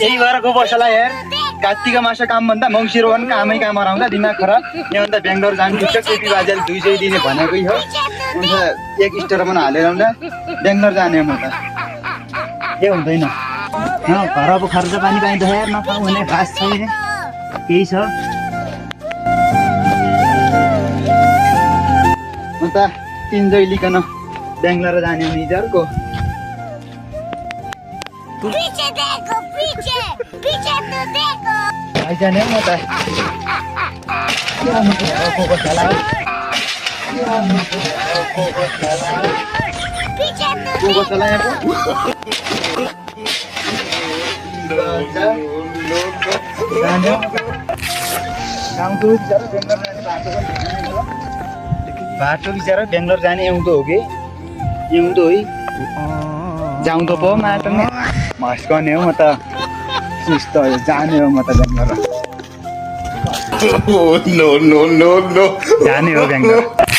यही भएर गो बसला यार कात्तिका मास काम भन्दा मङ्सिर वन कामै काम हराउँदा दिमाग खराब यहाँभन्दा बेङ्गलोर जानु ठिक छ केपी बाजेले 200 दिने भनेकै हो अन्त एक स्टोरमा हालेर आउँदा बेङ्गलोर जाने म त के हुँदैन घरको खर्च पानी पाइन्छ यार नखाउँ भने घाँस छैन केही छ म त इन्जोय लिकन बेङ्गलोर जाने हुने अर्को पीछे देखो पीछे पीछे तो देखो जाने म त पीछे तो को चला यहाँ बाटो बिचरा बेङ्गलोर जाने आउँदो हो कि आउँदो है जाउँ त पो माटो मस्कने हो म त सुस्त जाने हो म त Bangalore No, no, no, no. जाने हो बेङ्गलोर